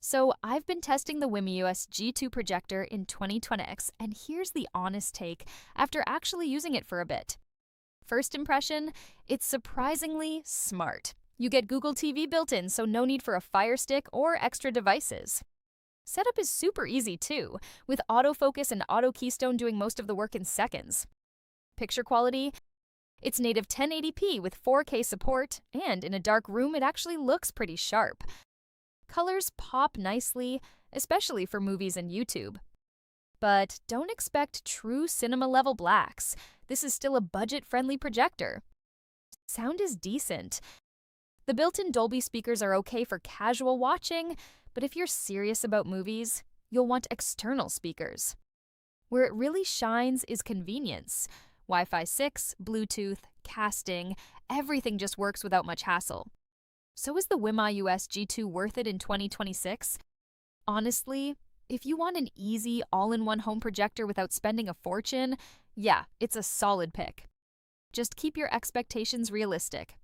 So I've been testing the Wimius G2 projector in 2020X, and here's the honest take after actually using it for a bit. First impression, it's surprisingly smart. You get Google TV built in, so no need for a Fire Stick or extra devices. Setup is super easy too, with autofocus and auto keystone doing most of the work in seconds. Picture quality, it's native 1080p with 4K support, and in a dark room it actually looks pretty sharp. Colors pop nicely, especially for movies and YouTube. But don't expect true cinema-level blacks. This is still a budget-friendly projector. Sound is decent. The built-in Dolby speakers are okay for casual watching, but if you're serious about movies, you'll want external speakers. Where it really shines is convenience. Wi-Fi 6, Bluetooth, casting, everything just works without much hassle. So is the Wimius G2 worth it in 2026? Honestly, if you want an easy, all-in-one home projector without spending a fortune, yeah, it's a solid pick. Just keep your expectations realistic.